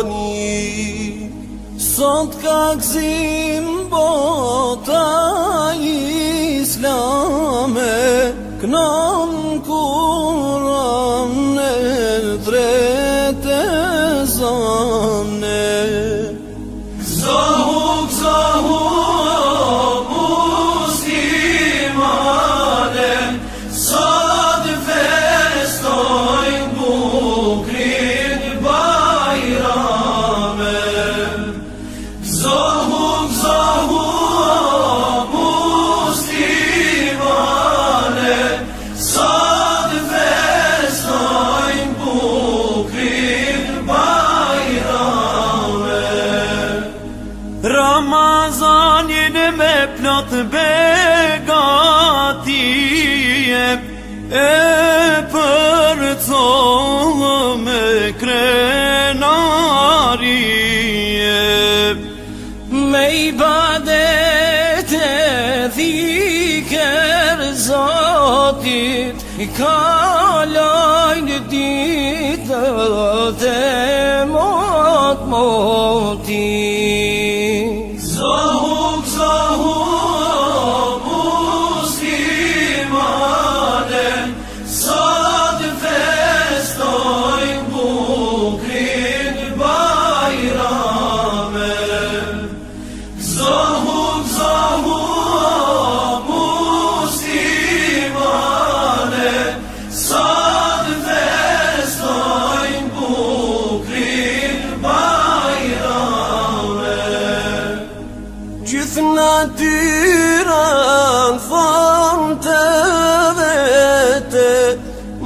muslimani. Sot ka gzim bota islame, kënon Kur'an e drejtë zane. Zohu muslimane, sot festojnë bukrit bajrame. Zohu muslimane, sot festojnë bukrit bajrame. Ramazanin me plot begatije, e për collë me krenarije. Me ibadete dhikër Zotit, I kalojnë ditët e mot-motit. Zohu muslimane, sot festojnë bukrit bajrame. Zohu muslimane, sot festojnë bukrit bajrame. Gjithë natyran thonë të vete,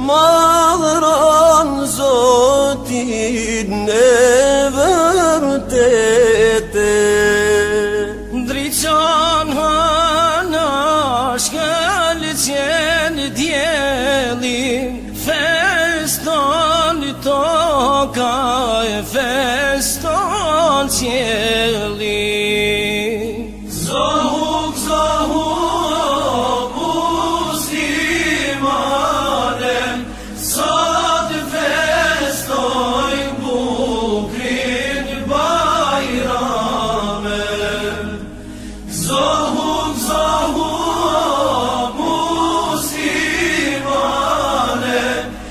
madhëron Zotin e vërtete. Ndriçon hëna shkëlqen djelin, feston toka e feston qiellin. Zohu muslimane, sot festojnë bukrit bajrame. Zohu muslimane,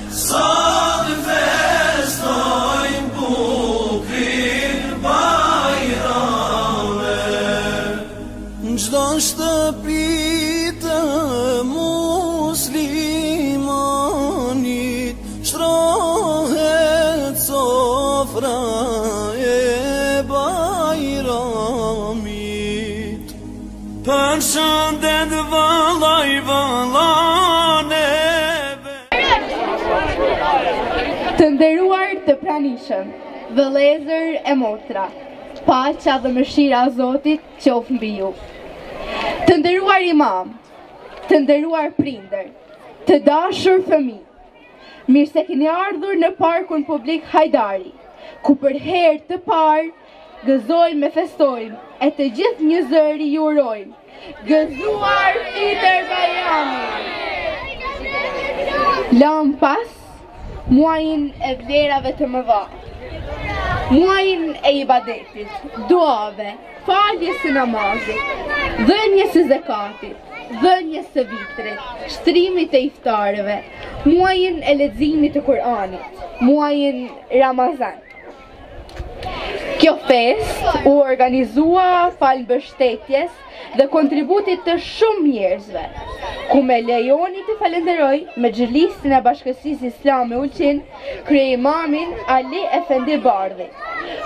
sot festojnë bukrit bajrame. Çdo shtëpi të muslimanit shtrohet sofra e bajramit. Përshëndet vëllai vëllaneve. Të nderuar të pranishëm, vëllezër e motra, paqja dhe mëshira e Zotit qoftë mbi ju. Të nderuar imam, të nderuar prindër, të dashur fëmijë, mirë se keni ardhur në parkun publik Hajdari, ku për herë të parë gëzojmë e festojmë e të gjithë një zëri ju urojmë. Gëzuar Fitër Bajrami! Lam pas muajin e vlerave të mëdha, muajin e ibadetit, duave, faljes së namazit, dhënjes së zakatit, dhënjes së vitrit, shtrimit e iftarëve, muajin e leximit të Kur'anit, muajin Ramazan. Kjo fest u organizua falë mbështetjes dhe kontributit të shumë njerëzve, ku me lejoni të falenderoj me xhelistin e Bashkësisë Islame Ulqin, krye'imamin Ali Efendi Bardhi,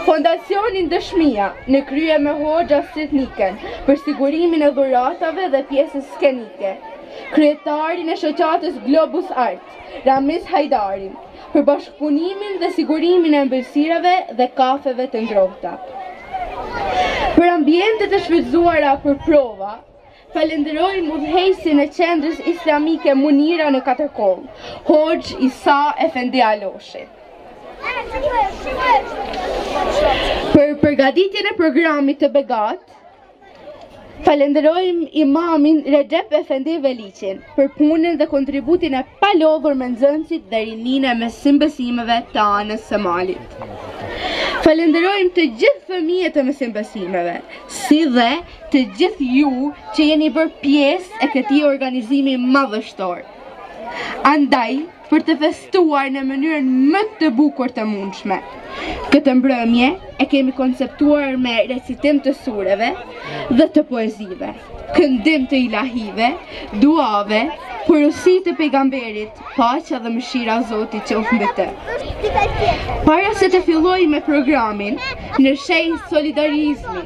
Fondacionin Dëshmia në krye me Hoxha Stretniken për sigurimin e dhuratave dhe pjesës skenike, kryetarin e shoqatës Globus Art, Ramiz Hajdarin, për bashkëpunimin dhe sigurimin e ëmbëlsirave dhe kafeve të ngrohta. Për ambientet e shfrytzuara për prova, falenderojmë udhëheqësin e Qendrës Islamike Munira në Katërkoll, Hoxh Isa Efendi Aloshi. Për përgatitjen e programit të begat, Falenderojmë imamin Recep Efendi Veliqin për punën dhe kontributin e palodhur me nxënësit dhe rininë e mesimbesimeve të anës së Malit. Falenderojmë të gjithë fëmijët e mesimbesimeve, si dhe të gjithë ju që jeni bërë pjesë e këtij organizimi madhështor. Andaj, për të festuar në mënyrën më të bukur të mundshme. Këtë mbrëmje e kemi konceptuar me recitim të sureve dhe të poezive, këndim të ilahive, duave, porosi të pejgamberit, paqja dhe mëshira e Zotit qoftë mbi të. Para se të filloj me programin, në shenjë solidarizmi,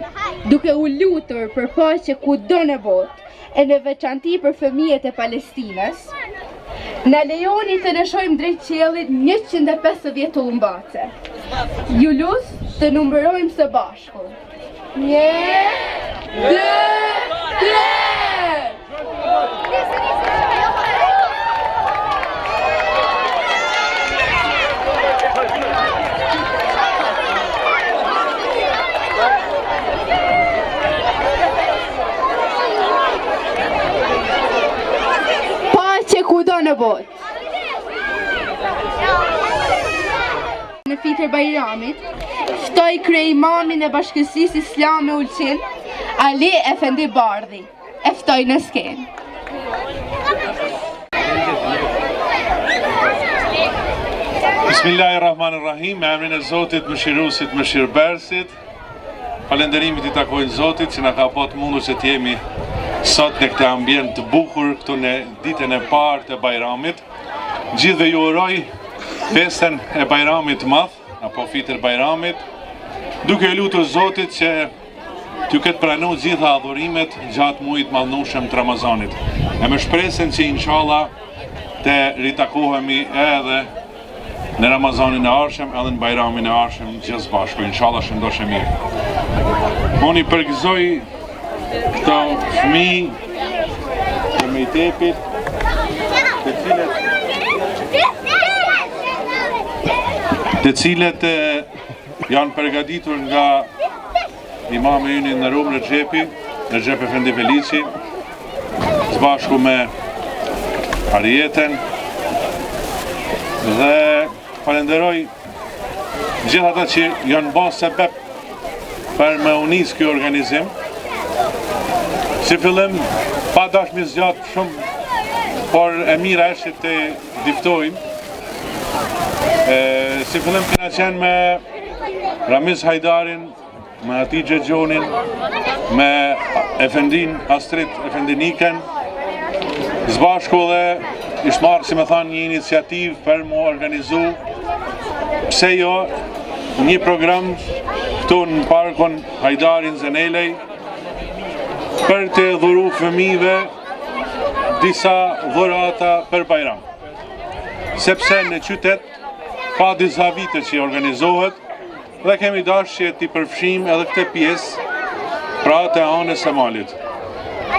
duke u lutur për paqe kudo në botë, e në veçanti për fëmijët e Palestinës, na lejoni të lëshojmë drejt qiellit 150 tullumbace. Ju lut të numërojmë së bashku. 1, 2, 3. Pace kudo në botë. Në fitër Bajramit, ftoj krye'imamin e Bashkësisë Islame Ulqin, Ali Efendi Bardhi, e ftoj në skenë. Bismillahirrahmanirrahim, me emrin e Zotit, mëshiruesit, mëshirëbërësit. Falënderimit i takojnë Zotit që na ka bërë të mundur që të jemi sot në këtë ambient të bukur këtu në ditën e parë të Bajramit. Gjithëve ju uroj festën e Bajramit madh, apo fitër Bajramit, duke lutur Zotit që t'ju ketë pranuar gjitha adhurimet gjatë muajit madhnueshëm të Ramazanit. E me shpresën që inshallah të ritakohemi edhe në Ramazanin e ardhshëm, edhe në Bajramin e ardhshëm gjithë bashku, inshallah shëndosh e mirë. Unë i përgëzoj këto fëmijë të mejtepit, të cilët janë përgatitur nga imami yni në Rum Recep Efendi Veliqi, së bashku me Arieten, dhe falenderoj gjithë ata që janë bërë sebeb për me unis kjo organizim. Si fillim, pa dashmi zgjatë shumë, por e mira është të diftojmë. Si fillim kena qenë me Ramiz Hajdarin, me Hatixhe Gjonin, me Efendin Astrit Efendiniken, zbashku dhe ishtë marrë, si me thanë, një iniciativë për mu organizu, pse jo, një program këtu në parkon Hajdarin Zenelej, për të dhuru fëmijëve disa dhurata për Bajram. Sepse në qytet ka disa vite që organizohet dhe kemi dashje t'i përfshim edhe këtë pjesë pra të anës së Malit.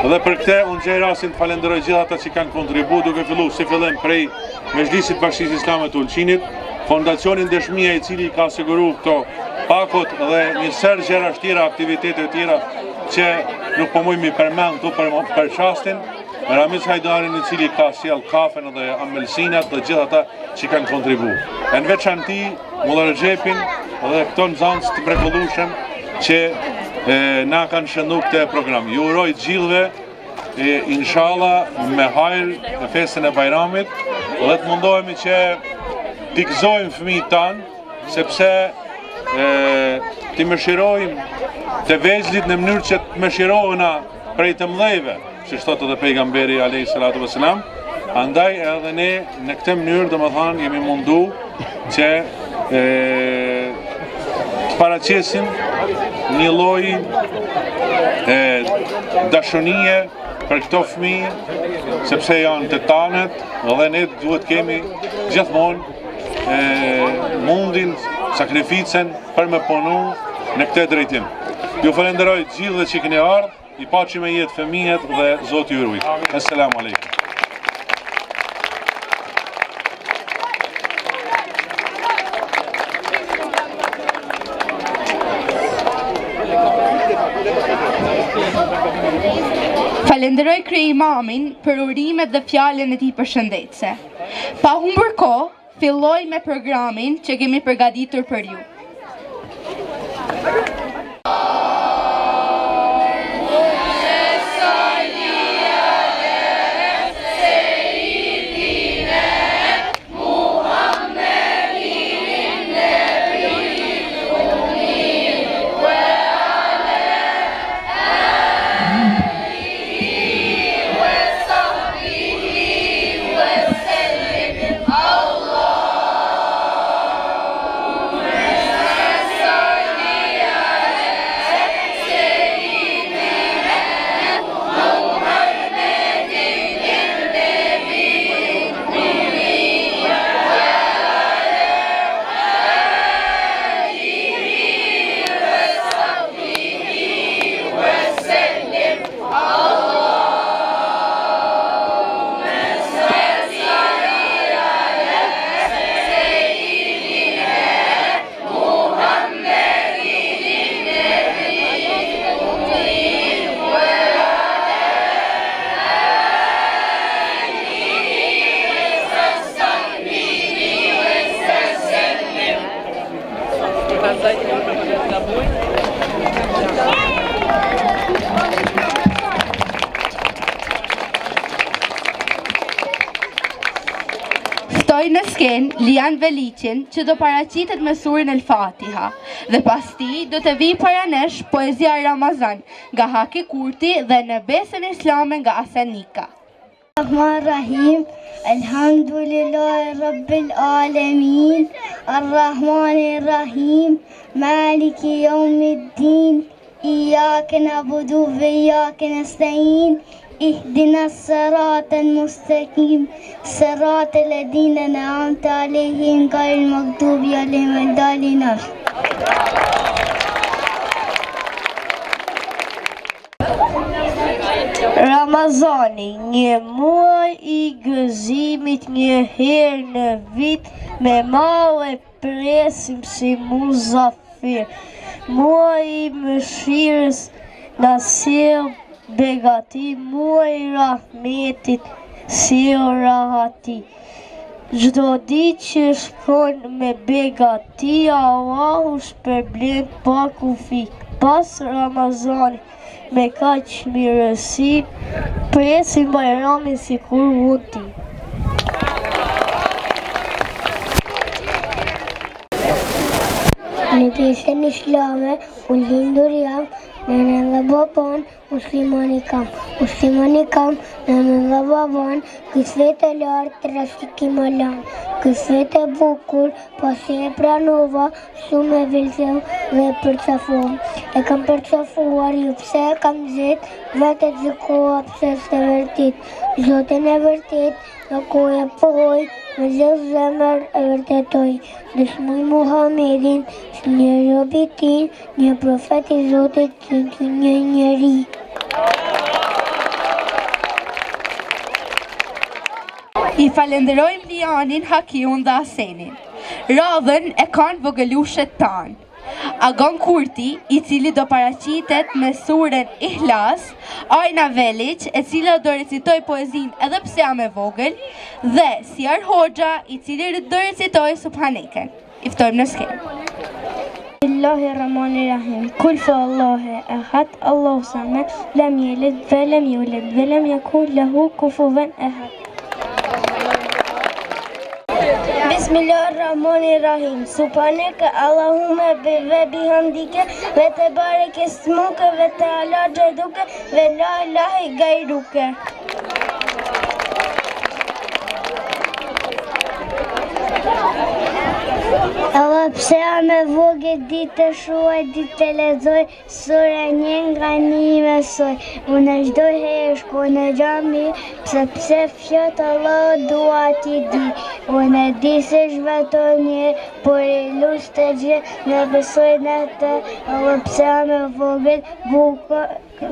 Dhe për këtë unë gjej rastin të falenderoj gjithë ata që kanë kontribuar, duke filluar si fillim prej Mezhlisit Bashkisë Islame të Ulqinit, Fondacionin Dëshmia i cili ka siguruar këto pakot dhe një sër gjëra tjera, aktivitete tjera që nuk po mujmë i përmend këtu për çastin, Ramiz Hajdarin i cili ka sjell kafen dhe amelsinat dhe gjithë ata që kanë kontribuar. Në veçanti Mulla Recepin dhe këto nxënës të mrekullueshëm që na kanë shënuar këtë program. Ju uroj gjithëve inshallah me hajër në festën e Bajramit dhe të mundohemi që t'i gëzojmë fëmijët tanë, sepse t'i mëshirojmë të vegjëlit në mënyrë që të mëshirohena prej të mëdhejve, që shtotë edhe pejgamberi alayhi salatu vesselam. Andaj edhe ne në këtë mënyrë domethënë jemi mundu që të paraqesim një lloj dashurie për këto fëmijë, sepse janë të tanët dhe ne duhet kemi gjithmonë mundin, sakrificën për me punu në këtë drejtim. Ju falenderoj gjithë që keni ardhur, i paqi me jetë fëmijët dhe Zoti ju ruaj. Assalamu alaikum. falenderoj krye-imamin për urimet dhe fjalën e tij përshëndetëse. Pa humbur kohë, filloj me programin që kemi përgatitur për ju. Ftoj në skenë Lian Veliqin që do paraqitet me surën El Fatiha dhe pas tij do të vijë para nesh poezia Ramazan nga Haki Kurti dhe në besën islame nga Asenika. Rahman Rahim, Alhamdulillahi Rabbil Alamin, Ar-Rahman Rahim, Maliki Yawmiddin, Iyyaka na'budu wa iyyaka nasta'in, اهدنا الصراط المستقيم صراط الذين أنعمت عليهم غير المغضوب عليهم ولا الضالين. Ramazani, një muaj I gëzimit, një herë në vit, me mall e presim si muzafir. Muaj I mëshirës na sjell begati, muaj I rahmetit sjell rahati. Çdo ditë që shkon me begati, Allahu shpërblen pa kufi. Pas Ramazani, me kaq mirësi, presim Bajramin sikur mundi. Në desën islame, u lindur jam, nënën dhe babon, muslimani kam. Muslimani kam, nënën dhe babon, kësvet e lartë, rasikim alan. Kësvet e bukur, pasi e pranova, shumë e vilëzeu dhe përcafuam. E kam përcafuar ju pse e kam zet, vetë të zëkoha pse së vërtit. Zotin e vërtit, në koja pohoj, me zëllë zemër e vërtetoj. Dëshmoj Muhammedin, që një robi tin, një profet I Zotit, që një njeri. I falenderojmë Lianin, Hakiun dhe Asenin. Radhën e kanë vogëlushet tanë. Agon Kurti, I cili do paraqitet me surën Ihlas, Ajna Veliq, e cila do recitoj poezin edhe pse jam e vogël, dhe Siar Hoxha, I cili do recitoj Subhaneken. I ftojmë në skenë. Bismillahirrahmanirrahim. Kul fa Allahu ahad, Allahu samad, lam yalid wa lam yulad wa lam yakul lahu kufuwan ahad. Bismillahirrahmanirrahim. Subhaneke Allahumma ve bihamdike ve tebareke ismuke ve teala jadduke ve la ilahe gairuke. Allah pse jam e vogël, ditë të shuaj, ditë të lexoj, sura 1 nga 1 mësoj. Unë çdo herë shkoj në xhami, pse fjat Allah dua ti di. Unë di se zhvaton një, por e lus të gjë, në besoj në të. Allah pse jam e vogël, buka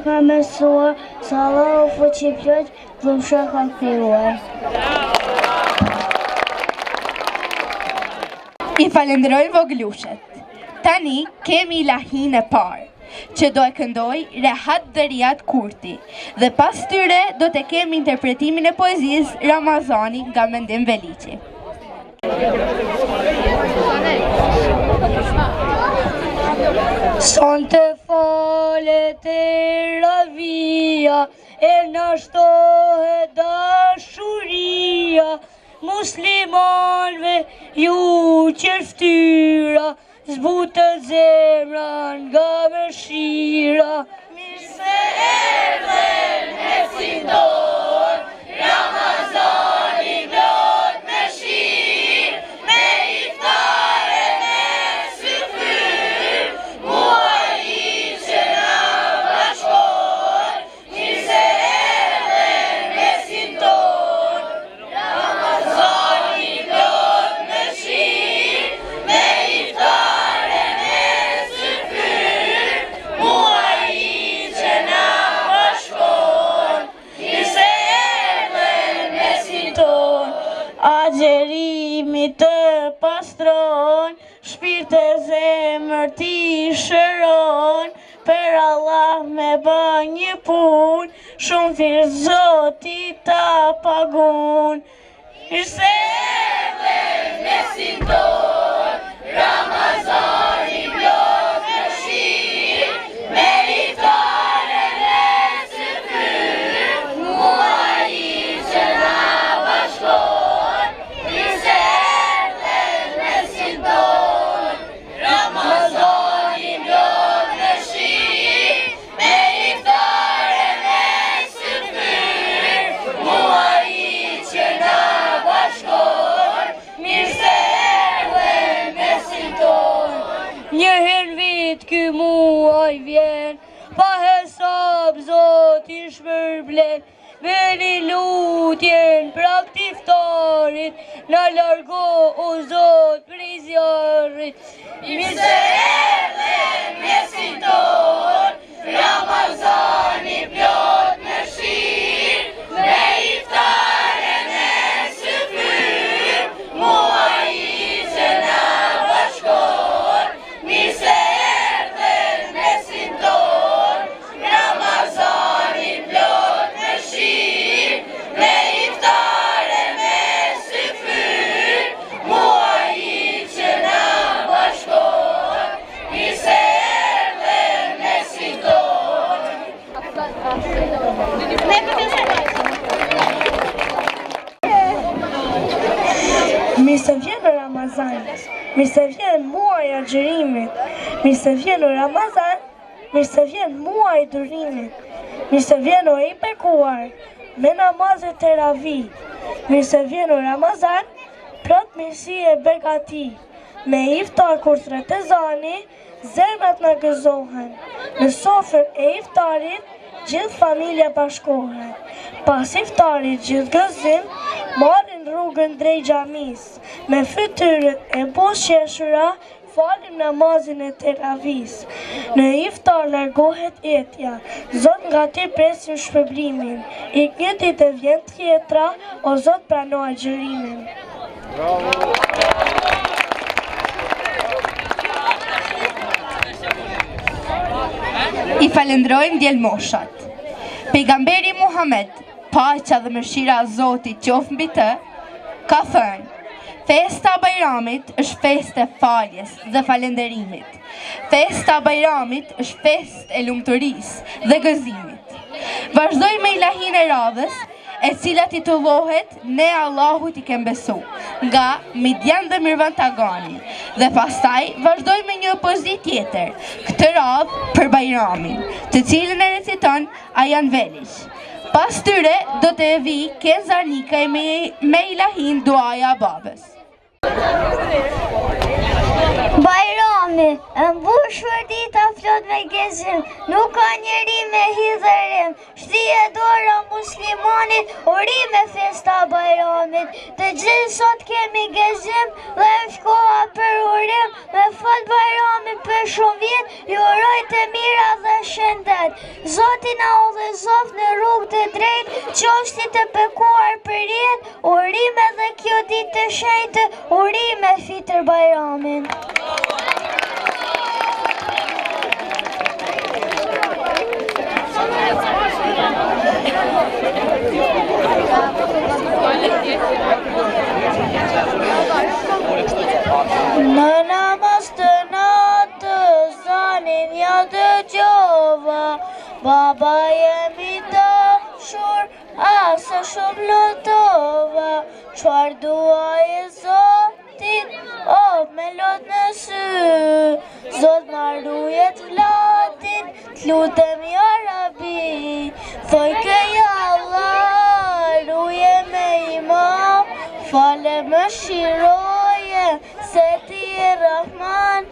ka mësuar, sa Allah u fuqi plot, dhusha ka krijuar. I falenderojmë vogëlushet. Tani kemi ilahin e parë. që do e këndoj Rehat dhe Riyad Kurti. Dhe pas tyre do të kemi interpretimin e poezisë Ramazani nga Mendim Veliqi. Son të falet e ravia, e nashtohet dashuria, muslimanve ju qërftyra, zbutët zemra nga mëshira. Mirë se erdhen me sintor, Ramazani blot me shirë, me iftare me syfyr, muaji që na bashkon. Mirë se erdhen me sintor, Ramazani blot me shirë, me iftare me syfyr, muaji që na bashkon. Mirë se erdhen me sintor, agjerimi të pastron, shpirt e zemër ti shëron, për Allah me bë një pun, shumë firë Zoti ta pagun. Mirë se erdhen me sintor, Ramazani blot me shirë, me iftare me syfyr, muaji që na bashkon. Mirë se erdhen me sintor, Ramazani blot me shirë, me iftare me syfyr, muaji që na bashkon. Mirë se erdhen me sintor. Një herë vit ky muaj vjen, pa hesab Zoti shpërblen. Veni lutjen prak t'iftarit, na largo o Zot prej zjarrit. Mirë se erdhen me sintor, Ramazani plot me shirë, me iftare me syfyr, muaji që na bashkon. Mirë se erdhen me sintor, Ramazani plot me shirë, me iftare me syfyr, muaji që na bashkon. Mirë se erdhen me sintor. Mirë se vjen në Ramazan, mirë se vjen muaj agjërimit, mirë se vjen në Ramazan, mirë se vjen muaj durimit, mirë se vjen o i bekuar, me namazet e ravi, mirë se vjen në Ramazan, plot mirësi e begati, me iftar kur tretezani, zemrat në gëzohen, në sofrën e iftarit, gjithë familja bashkohen. Pas iftarit gjithë gëzim, marrin rrugën drejt xhamis, me fytyrët e buzëqeshura, falim namazin e teravis. Në iftar largohet etja, Zot nga ti presim shpërblimin, ik një ditë vjen tjetra, o Zot prano agjërimin. I falendrojmë djelmoshat. Pejgamberi Muhammed, paqja dhe mëshira e Zotit qoftë mbi të, ka thënë: festa e Bajramit është festë e faljes dhe falënderimit. Festa e Bajramit është festë e lumturisë dhe gëzimit. Vazhdoj me ilahin e radhës, e cila titullohet Ne Allahut i kem besu, nga Midjan dhe Mirvan Tagani, dhe pastaj vazhdoj me një pozit tjetër, këtë radhë për Bajramin, të cilën e reciton Ajan Veliq. Pas tyre do të vi Kenza Nikaj me ilahin duaja babës. Bajrami, mbushur dita flot me gëzim, nuk ka njeri me hidhërim, shtije dora muslimanit, uri me festa Bajramit, të gjithë sot kemi gëzim, dhe shkoha për urim, me fat Bajramit për shumë vjet, ju uroj të mira dhe shëndet. Zoti na udhëzoft në rrugë të drejtë, qofshi të bekuar për jetë, urime dhe kjo ditë të shenjtë, urime fitër Bajramin. Baba jemi dashur, asa shumë lutova, qfar duaje Zotit, me lot në sy. Zot marrujet vlatin, t'lutem ja Rabi, thoj ke ja Allah, ruje me imam, fale më shiroje, se ti e Rahman,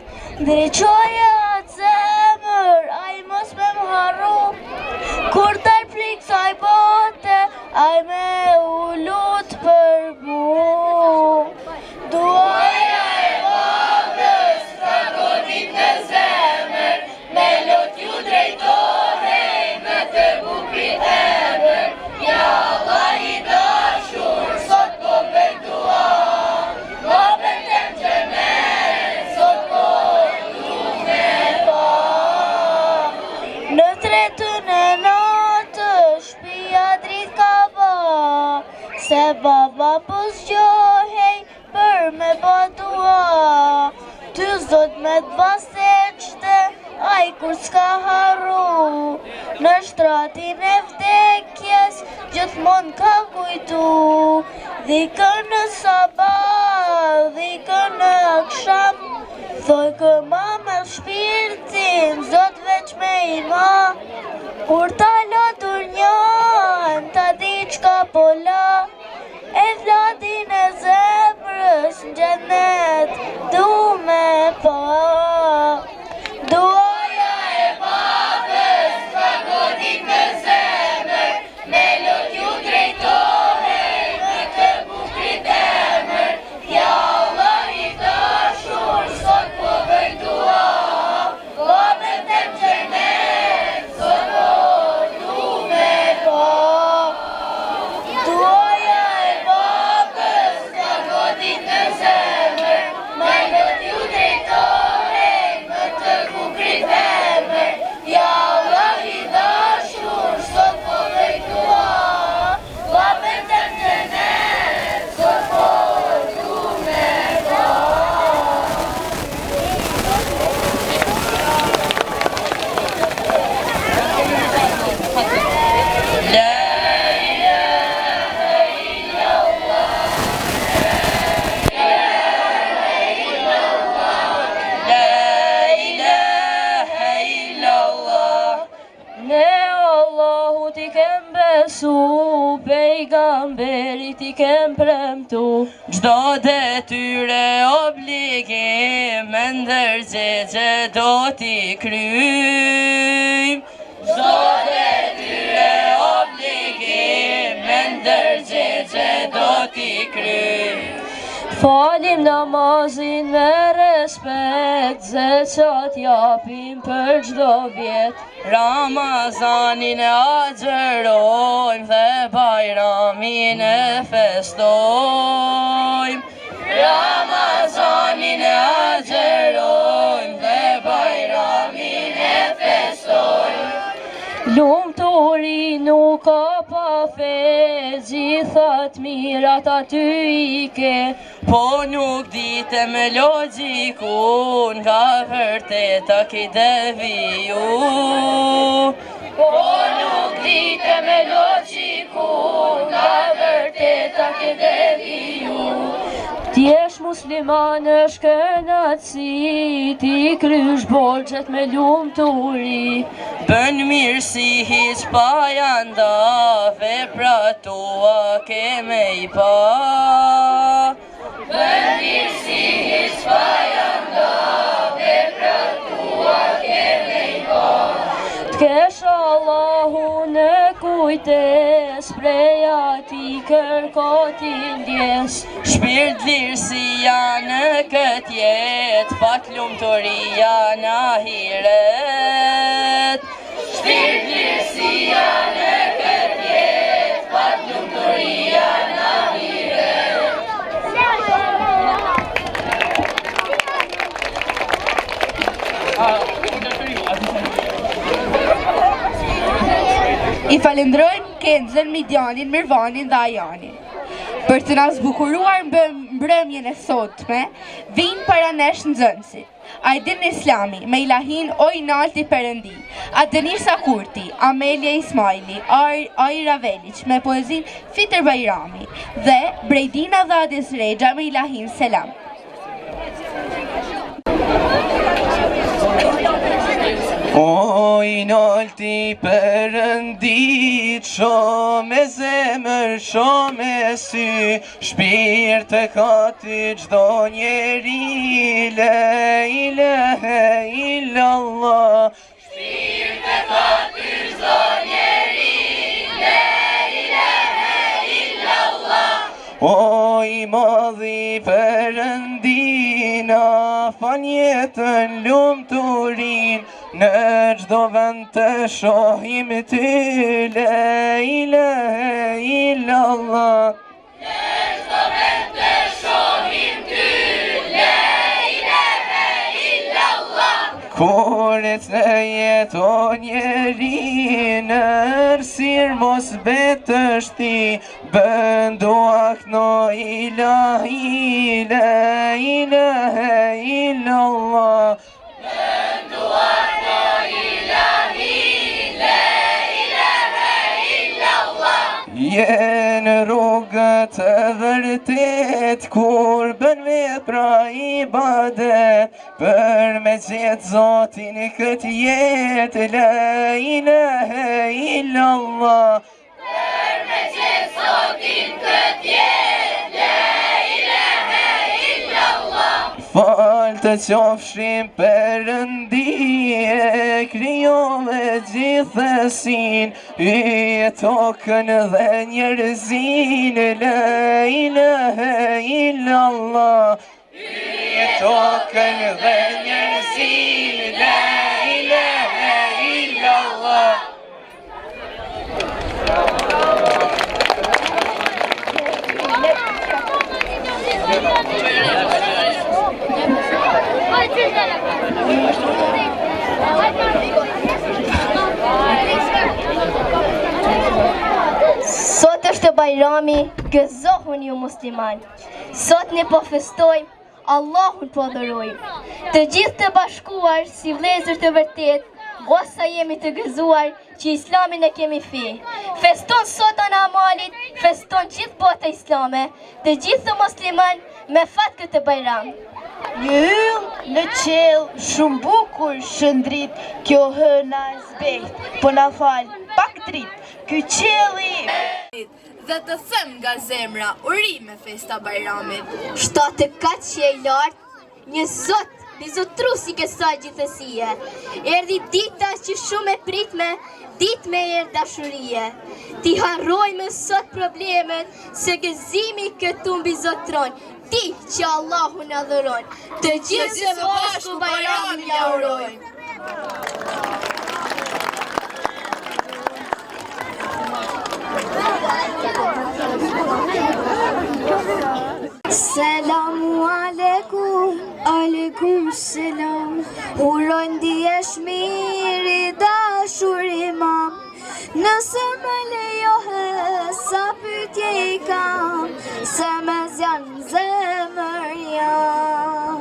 ndriqoje atë zemër, aj mos me më harru, kur taj prik saj bote, aj me u lut për mu. Duaja e babës, ka godit në zemër, me lot ju drejtohej, me të bukrit emër, ja Allah i dashur, sot po për dua, babën tem gjenet, sot po du me pa. Në tretën e natë, shpia drit ka ba, se baba po zgjohej, për me ba dua. Ty Zot me t'base qte, aj kur s'ka harru, në shtratin e vdekjes, gjithmon ka kujtu. Dhikën në sabah, dhikën në aksham, thoj këma me shpirtin, Zot veç me ima. Kur ta la dunjan, ta di qka pola, e vladin e zemrës në gjennet, du me pa. Duaja e babës, ka godit në zemër, me lot ju drejtohej, me të bukrit emër, ja Allah i dashur, sot po bëj dua, babën tem gjennet, sot po du me pa. Duaja e babës, ka godit në zemër, me lot ju drejtohej, me të bukrit emër, ja Allah i dashur, sot po bëj dua, babën tem gjennet, sot po du me pa. Ne Allahu ti kem besu, pejgamberit ti kem premtu, gjdo detyre obligim, me ndërgjegje do t'i kryjm. Gjdo detyre obligim, me ndërgjegje do t'i kryjm. Falim namazin me respekt, zeqat japim për gjdo vjet, Ramazanin e agjerojmë dhe bajramin e festojmë. Ramazanin e agjerojmë dhe bajramin e festojmë. Lumturi nuk ka pa fe, gjithat mirat aty i ke, po nuk dite me logikun, nga vërteta ki deviju. Po nuk dite me logikun, nga vërteta ki deviju. T'jesh musliman është kënaqësi, ti krysh borxhet me lumturi, bën mirësi hiq pa janda, veprat tua ke me i pa. Bën mirësi hiq pa janda, veprat tua ke me i pa. T'kesh Allahu në kujtes, prej ati kërko ti ndjes, shpirt lirësia në kët jet, pak lumturia në ahiret. Shpirt lirësia në kët jet, pak lumturia në ahiret. I falendrojmë Kenzën, Midianin, Mirvanin dhe Ajanin për të na zbukuruar mbrëmjen e sotme, vinë para nesh nxënësit. Ajdin Islami, me ilahin Ojnalti Perëndi, Adenir Sakurti, Amelia Ismaili, Ajra Velić, me poezin Fitër Bajrami, dhe Brejdina dhe Adis Regja me ilahin Selam. Ojnalti Perëndit, shumë e zemër, shumë e sy, shpirt e ka ty çdo njeri, la ilahe illallah. Shpirt e ka ty çdo njeri, la ilahe illallah. O i madhi Perëndina, fan jetën lumturin, në çdo vend të shohim ty, la ilahe illallah. Në çdo vend të shohim ty, la ilahe illallah. Kur e të jeton njeri, në ersir mos betësh ti, bën dua këno ilahi, la ilahe illallah. Bën dua këno ilahi, la ilahe illallah. Jenë rrugët e vërtet, kur bën vepra ibadet, për me gjetë Zotin këtë jetë, la ilahe illallah. Për me gjetë Zotin këtë jetë, la ilahe illallah. Falë të qofshim Perëndi, e krijove gjithësin, e tokën dhe njerëzin, la ilahe illallah. E tokën dhe njerëzin, la ilahe illallah. Sot është Bajrami, gëzohuni ju musliman. Sot ne po festojmë, Allahun po adhurojmë. Të gjithë të bashkuar si vëllezër të vërtet, osa jemi të gëzuar që Islamin e kemi fe. Feston sot ana Amalit, feston gjithë bota islame, të gjithë musliman me fat këtë Bajram. Një yll në qell, shumë bukur shëndrit, kjo hëna zbehtë, po na fal pak dritë, ky qelli. Dhe të them nga zemra, uri me festa Bajramit. Shtatë kaq që e lartë, një zot, një zotru si kësaj gjithësie. Erdhi dita që shumë e pritme, ditë me erë dashurie. Ti harrojmë sot problemet, se gëzimi këtu mbi zotron. Ti që Allahu në adhuron, të gjithë së bashku Bajramin ja urojmë. Selamu alaikum, alaikum selam. Urojnë dijesh miri dashur imam. Nëse më lejohe sa pytje i kam, se me zjanë zemër jam.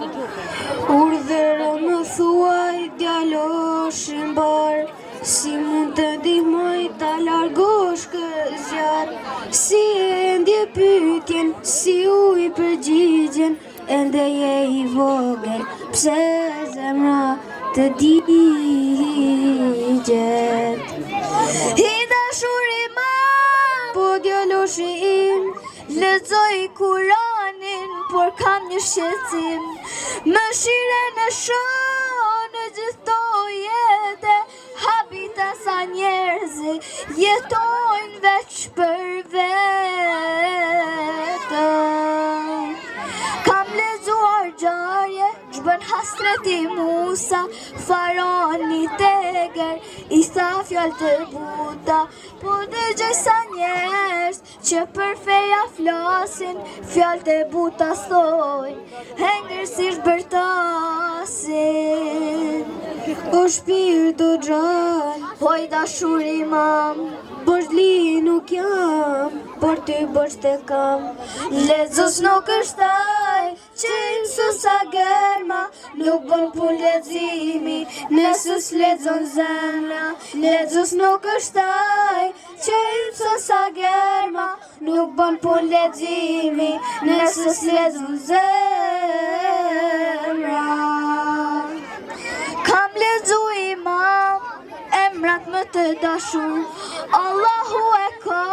Urdhërë më thuaj djaloshin bar, si mund të ndihmoj ta largosh këzjar. Si e ndje pytjen, si u i përgjigjen, ende je i vogël, pse zemra të digjet. I dashur imam, po djaloshi im, lexoj Kuranin, por kam një shqetësim. Mëshiren e shoh në gjithë jetë, habita sa njerëzi jetojnë veç për vetën. Kam lexuar gjarje, ç'bën hasreti Musa, faroni teger, i tha fjalë të buta, po dëgjoj sa njerëz që për feja flasin, fjalë të buta thojnë, hengërsisht bërtasin. O shpirtu gjallë, poj dashur imam, boshli nuk jam, por ty bosh të kam. Lexos nuk është ai që imsu sa germa, nuk bën pun leximi, nëse s'lexon zemra. Lexos nuk është ai që imsu sa germa, nuk bën pun leximi, nëse s'lexon zemra. Kam lexu imam, emrat më të dashur, Allahu e ka,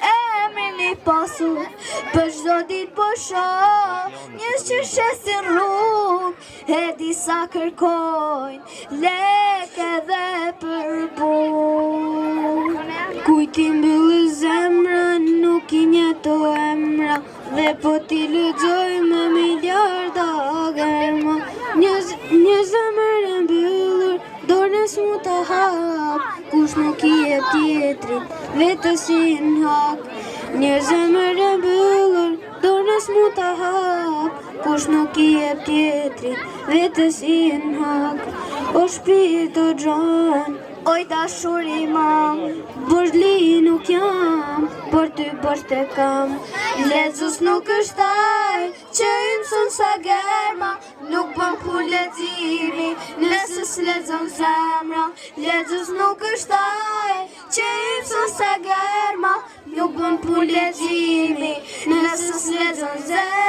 emrin i pasur, për çdo ditë po shoh, njës që shesin rrugë, e disa kërkojnë, lekë edhe për punë. Kujti mbyllë zemra, nuk i njeto emra, dhe po ti lexoj me miliarda germa. Një zemër e mbyllur, dorës mu të hap, kush nuk i jep tjetrit, vetës i n'hak. Një zemër e mbyllur, dorës mu të hap, kush nuk i jep tjetrit, vetës i n'hak. O shpirt o gjan, oj dashur imam, borzli nuk jam, por ty bosh të kam. Lexos nuk është ai që imson sa germa, nuk bën pun leximi, nëse s'lexon zemra. Lexos nuk është ai që imson sa germa, nuk bën pun leximi, nëse s'lexon zemra.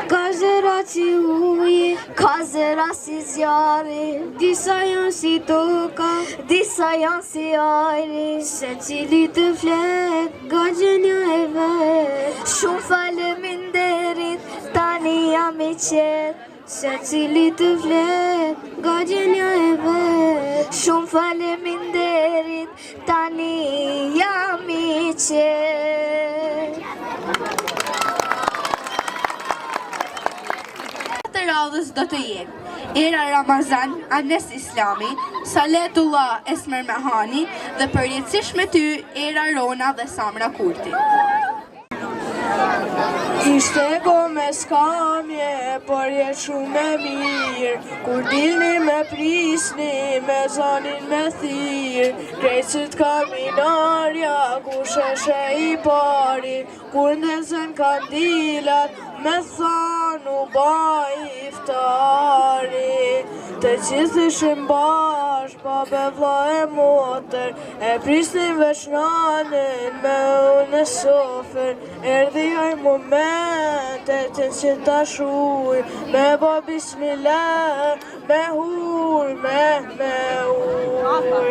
Ka zëra si uji, ka zëra si zjarri, disa janë si toka, disa janë si ajri. Se cili të flet, gagjenja e vet, shumë faleminderit, tani jam i qet. Se cili të flet, gagjenja e vet, shumë faleminderit, tani jam i qet. Radhës do të jenë Era Ramazan, Anes Islami, Saletullah Esmer Mehani dhe përjetësish me ty Era Rona dhe Samra Kurti. Ishte go me skamje, por jetë shumë e mirë, kur dilni me prisni, me zanin me thirë, krejtësit kaminarja, ku sheshe i pari, kur ndezën kandilat, me thanu ba iftari. Të gjithë ishim bashk, babe vlla e motër, e prisnin veç nanin me unë e sofer. Erdhi aj momentet që ta shuj, me ba bismillah, me huj, me huj.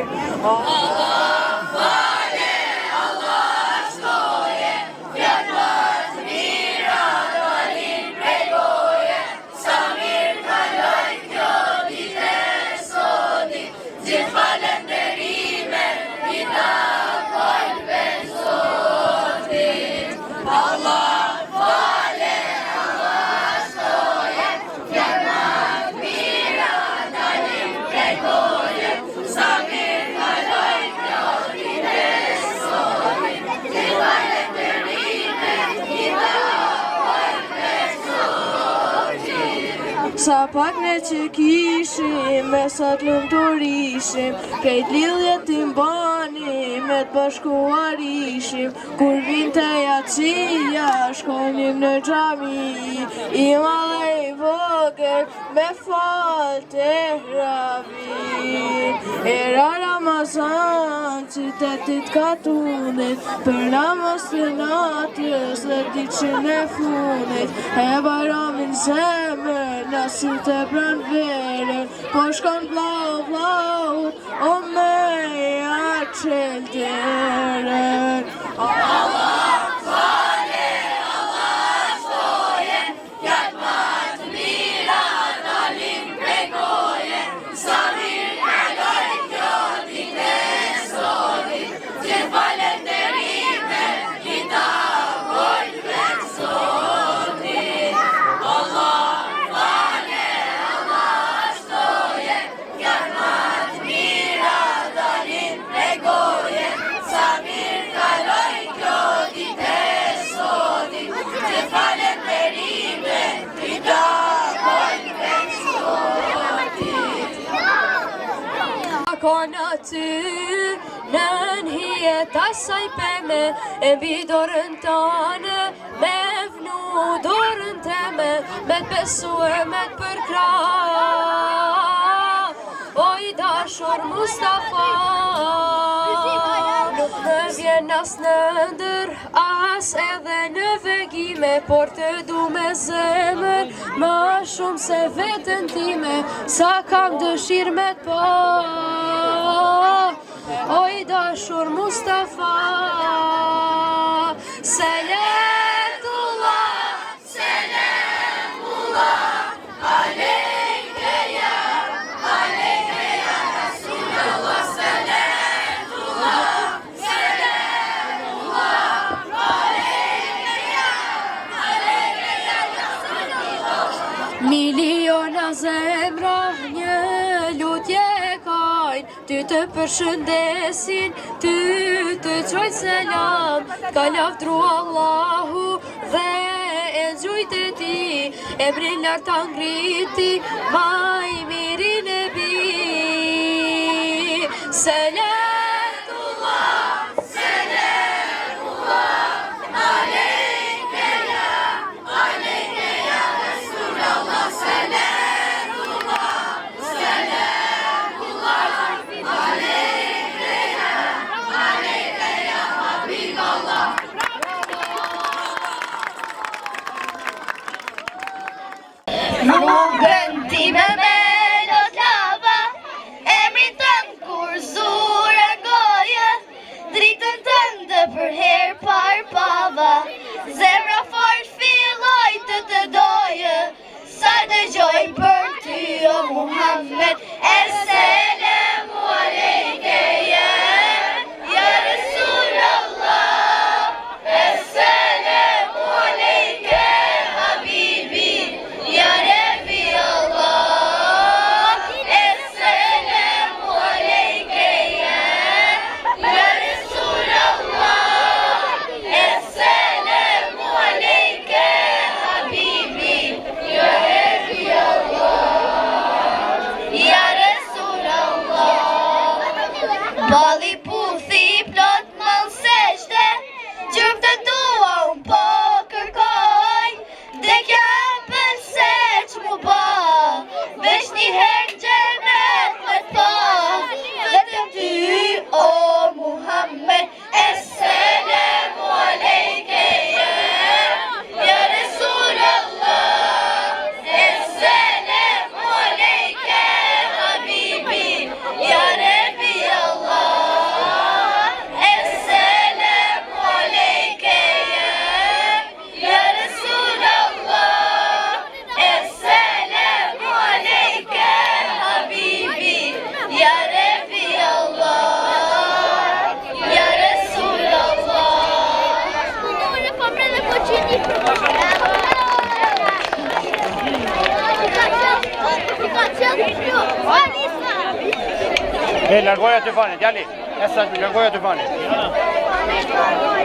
Allah fale, Allah shtoje, fjalë më të mira dalin prej goje, sa mirë kaloj kjo ditë e sotit, gjithë falenderime i takojnë veç Zotit. Allah fale, Allah shtoje, fjalë më të mira dalin prej goje, sa mirë kaloj kjo ditë e sotit, gjithë falenderime i takojnë veç Zotit. Sa pak ne që kishim, me sa t'lumë të rishim, krejt lidhjet t'i mbani, me t'bashkuar ishim, kur vinte jacia, shkonim në xhami, i madhe i vogël, me fal të ravin. Era Ramazan, qytetit katunit, për namaz të natës dhe ditëshin e funit, e bajramin zemër, nasil të pran verën, po shkon vllaut, o me ja qel derën. Allah fale, Allah shtoje, fjalë më të mira dalin prej goje, sa mirë kaloj kjo ditë e sotit, gjithë falenderime i takojnë veç Zotit. Allah fale, Allah shtoje, fjalë më të mira dalin prej goje, sa mirë kaloj kjo ditë e sotit, gjithë falenderime i takojnë veç Zotit. Ka në ty, nën hijet asaj peme, e mbi dorën tane, me vnu dorën teme, me t'besu e me t'përkra. Oj dashur Mustafa, nuk më vjen as në ndër, as edhe në vegime, por të du me zemër, ma shumë se vetën time, sa kam dëshirë me t'pa. Oj dashur Mustafa, Salatullah, Salamullah, alejke ya Rasulallah, Salatullah, Salamullah, alejke ya Rasulallah. Miliona zemra një lutje kajnë, ty të përshëndesin, ty të qojt selam, ka laftru Allahu dhe e gjujt e ti, e brillar të ngriti, ma i mirin e bi. Salatullah, Salamullah, alejke ya Rasulallah, Salatullah, Salamullah, alejke ya Habiballah. Rrugën time me do t'lava, emrin tënd kur zura goje, dritën tënde për her par pava, zemra fort filloj të të doje, sa dëgjoj për ty o Muhammed, Esselamu alejke ya Rasulallah, Esselamu alejke Habibi, ya Rabbi Allah, Esselamu alejke ya Rasulallah, Esselamu alejke Habibi, ya Rabbi Allah, ya Rasulallah. Bali puthi plot mall seçte, gjurmë të tua unë po kërkoj, dhe kja për seç mu ba, veç një herë gjenet me ta, vetëm ty o Muhammed, Esselamu alejke ya Rasulallah, Esselamu alejke Habibi, ya Rabbi Allah, Esselamu alejke ya Rasulallah, Esselamu alejke Habibi, ya Rabbi Allah, ya Rasulallah. Largoja të fanit, djali. Largoja të fanit.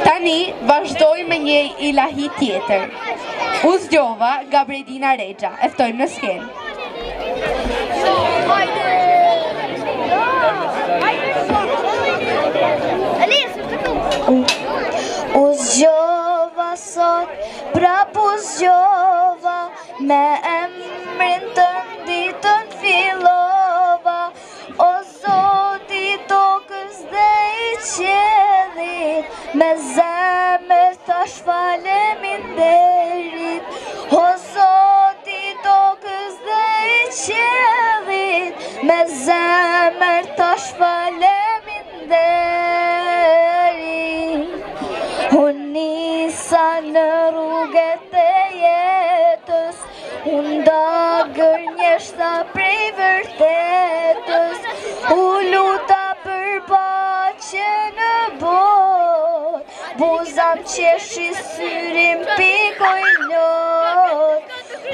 Tani vazhdoj me një ilahi tjetër. U zgjova Gabredina Rexha. E ftojmë në skenë. U zgjova sot, prap u zgjova, me emrin tënd ditën fillova, o Zoti tokës dhe i qiellit, me zemër tash faleminderit, o Zoti tokës dhe i qiellit, me zemër tash faleminderit. Unë nisa në rrugët e jetës, unë da gërnjeshta prej vërtetës, u luta për paqe në botë, buzam qeshi syrim pikoj lot,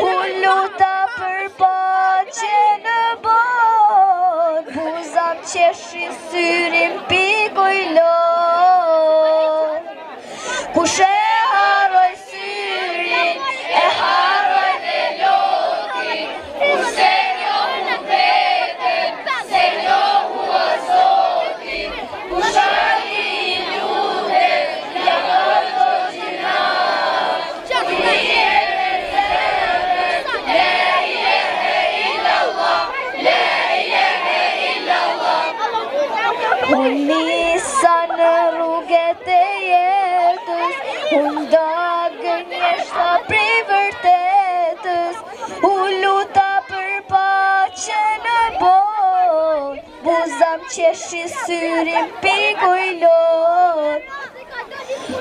u luta për paqe në botë, buzam qeshi syrim pikoj lot. Kush e haroj syrin, e haroj dhe lotin, se njohu vetën, se njohu o Zotin, kush Unë dagë njështa prej vërtetës, u luta për pache në botë, buzam qeshi syrin pikuj lot.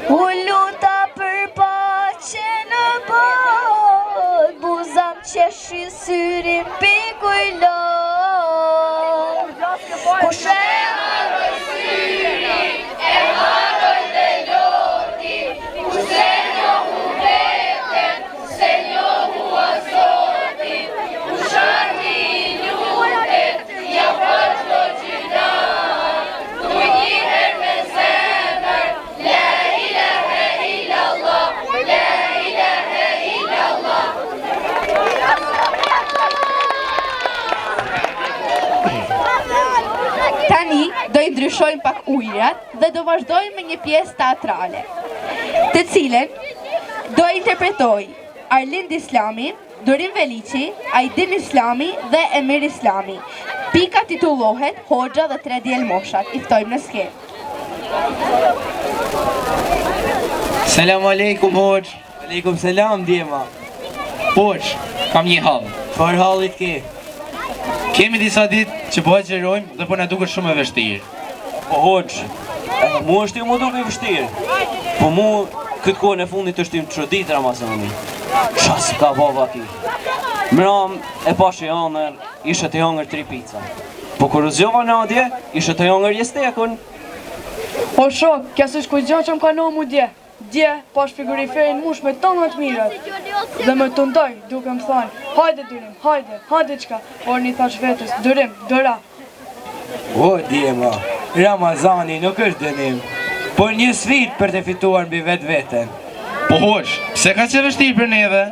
U luta për pache në botë, buzam qeshi syrin pikuj lot. Kush e harroj syrin, e harroj dhe loti, kush se njohu veten, se njohu azotin, kush arti lutet, ja fatlo gjynar, duj njëher me zemër, la ilahe illallah, la ilahe illallah. Tani do i ndryshojmë pak ujrat dhe do vazhdojmë me një pjesë teatrale, të cilën do interpretoj Arlind Islami, Durim Veliqi, Ajdin Islami dhe Emir Islami. Pika titullohet Hoxha dhe 3 djelmoshat. I ftojmë në skenë. Selam aleikum, Hoxh. Aleikum selam, djema. Hoxh, kam një hall. Çfarë hallit ke? Kemi disa ditë që po agjerojmë dhe po na duket shumë e vështirë. Po Hoxh, mu është ju mu duke vështirë. Po mu këtë kohën e fundit është im çudit Ramazani. Qas ka baba ki. Mram e pashi hangër, ishe të hangër 3 pica. Po kur u zgjova nadje, ishe të hangër jestekun. O shok, kja se shkuj gja që më kanohu mu dje. Dje, pash figuriferin mush me tonë të mirat. Dhe me të ndoj, duke më thanë, hajde Durim, hajde qka. Por një thash vetës, Durim, dëra. O djema, Ramazani nuk është dënim, por një sfit për të fituar mbi vetë vetën. Po Hoxh, pse ka që vështirë për neve?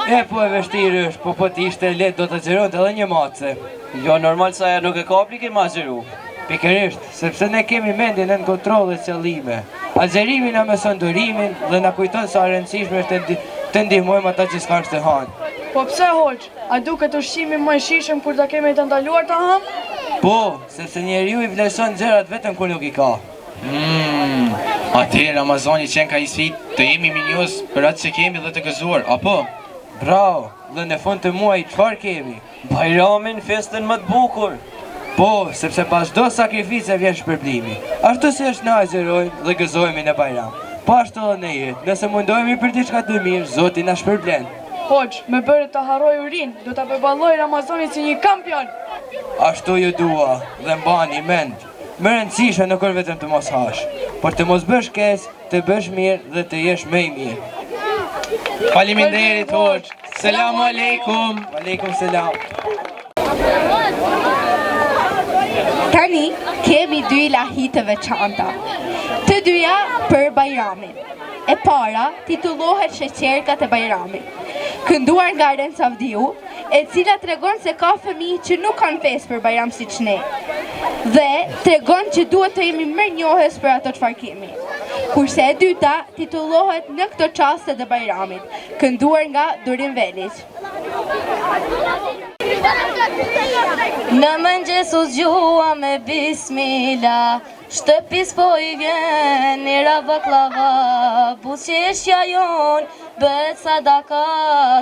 E po e vështirë është, po t'ishte let do të xheronte edhe një mace. Jo, normal sa ja nuk e ka obligim ma xheru. Pikërisht, sepse ne kemi mendjen në kontroll dhe qëllime. Azherimi na mëson durimin dhe na kujton sa e rëndësishme është të ndihmojmë ata që s'kan të hanë. Po pse Hoxh, a duket ushqimi më i shishëm kur ta kemi të ndaluar ta ham? Po, sepse njeriu i vlerëson gjërat vetëm kur nuk i ka. Atëherë Ramazani qenë ka i sfit të jemi minjos për atë që kemi dhe të gëzuar, apo? Bravo, dhe në fund të muaj çfarë kemi? Bajramin, festën më të bukur. Po, sepse pas çdo sakrifice vjen shpërblimi. Ashtu si është na agjerojmë dhe gëzohemi në bajram. Po ashtu edhe në jetë, nëse mundohemi për diçka të mirë, Zoti na shpërblen. Hoxh, me bëre të harroj urin, do ta përballoj Ramazanin si një kampion. Ashtu ju dua dhe mbani mend. Më rëndësishme nuk është vetëm të mos hash, por të mos bësh keq, të bësh mirë dhe të jesh më i mirë. Faleminderit Hoxh. Selamu aleikum. Aleikum selam. Tani kemi 2 lahi të veçanta, të dyja për Bajramin. E para titullohet Sheqerkat e Bajramit, kënduar nga Ren Savdiu, e cila tregon se ka fëmijë që nuk kanë fesë për Bajram siç ne. Dhe tregon që duhet të jemi mirënjohës për ato çfarë kemi. Kurse e dyta titullohet Në këto çaste të Bajramit, kënduar nga Durim Veliq. Në mëngjes u zgjua me bismillah, shtëpis po i vjen njëra baklava, buzëqeshja jon bëhet sadaka,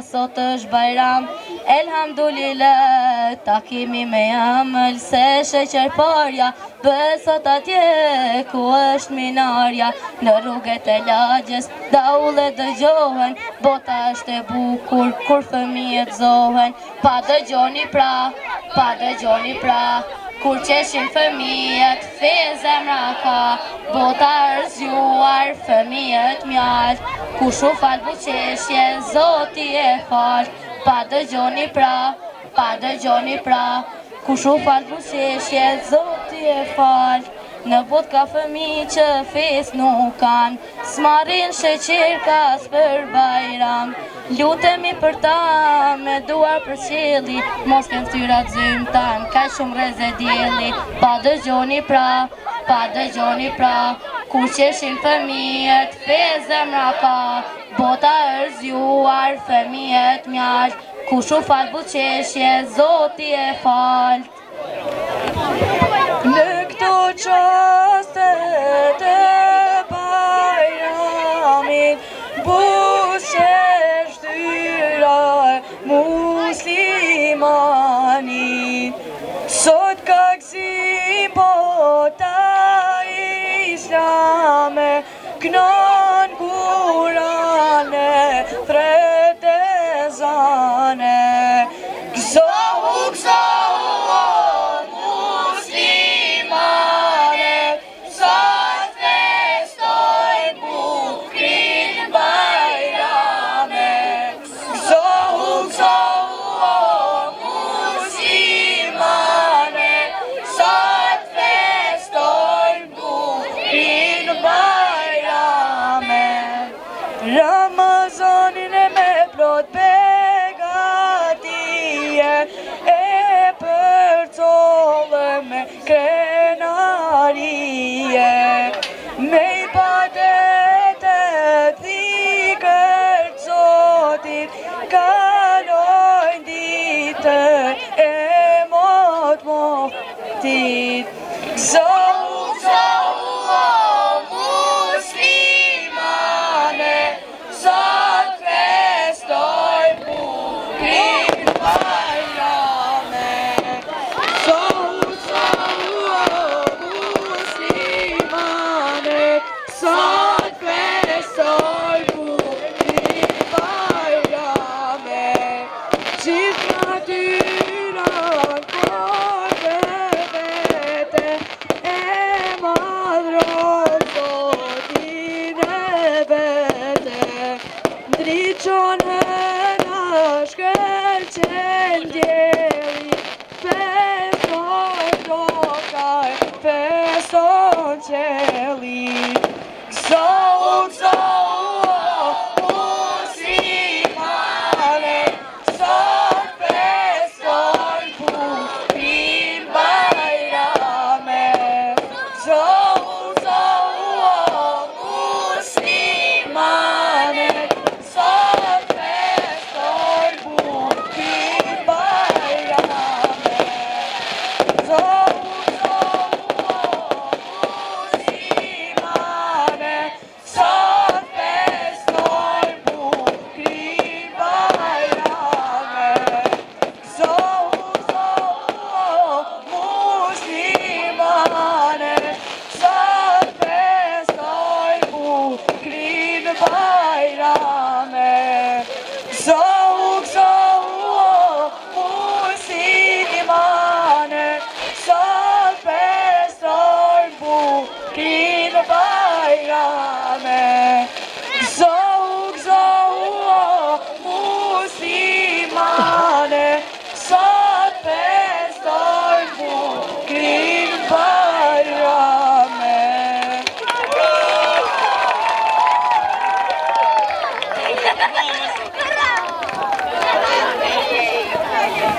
sot është Bajram, elhamdulillah, takimi me jamël se sheqerparja, bëhet sot atje ku është minarja, në rrugët e lagjes daullet dëgjohen, bota është e bukur kur fëmijët zohen, pa dëgjoni pra, kur qeshin fëmijët, fe zemra ka, bota është zgjuar, fëmijët mjalt, kush u fal buqeshje, Zoti e fal, pa dëgjoni pra, kush u fal buqeshje, Zoti e fal. Në bot ka fëmi që fes nuk kan, s'marin sheqerkas për Bajram, lutemi për ta me duar për qeli, mos kem ftyrat zymtan, ka shumë reze djeli, pa dëgjoni pra, ku qeshin fëmijet, fe zemra ka, bota është zgjuar, fëmijet mjalt, kush u fal buqeshje, Zoti e fal. Në këto qastet e Bajramit, muslimanit. Sot ka gzim bota islame, knon Kurane, thret ezane. Gzohu, gzohu, o muslimane, sot festojnë bukrin bajrame. Gzohu, gzohu, o muslimane, sot festojnë bukrin bajrame. Ramazanin e me plot begatije, e përcollë me krenarie. Me ibadetet dhikër Zotit, kalojnë ditët e motit. Gzohu, gzohu, o muslimane, sot festojnë bukrin bajrame. Gzohu, gzohu, o muslimane, sot festojnë bukrin bajrame. Gjithë natyran kohë vete, e madhron Zotin e vete. Ndriqon hëna shkëlqen djeli, feston tokaj, feston qeli. Gzohu, gzohu, o muslimane, sot festojnë bukrin bajrame. Gzohu, gzohu, o muslimane, sot festojnë bukrin bajrame. Gzohu, gzohu, o muslimane, sot festojnë bukrin bajrame. Gzohu, gzohu, o muslimane, sot festojnë bukrin bajrame. Gzohu, gzohu, o muslimane, sot festojnë bukrin bajrame. Gzohu, gzohu, o muslimane, sot festojnë bukrin bajrame.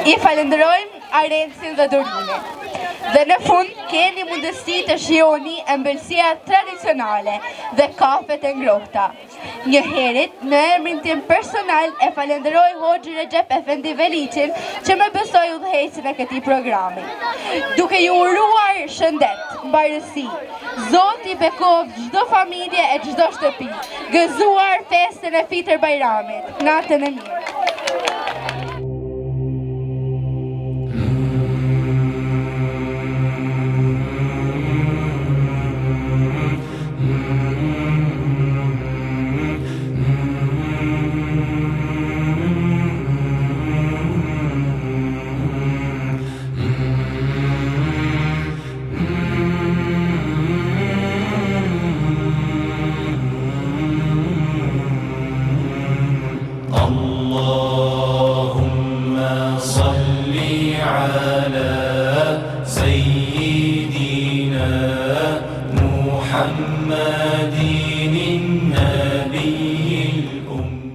I falenderojmë Arencin dhe Dorimin. Dhe në fund keni mundësi të shihoni ëmbëlsia tradicionale dhe kafet e ngrohta. Njëherët, në emrin tim personal e falenderoj Hoxhi Recep Efendi Veliçin që më besoi udhëheqësin e këtij programi. Duke ju uruar shëndet, mbarësi, Zoti bekoft çdo familje e çdo shtëpi, gëzuar festën e Fitër Bajramit. Natën e mirë. اللهم صل على سيدنا محمد النبي الأمي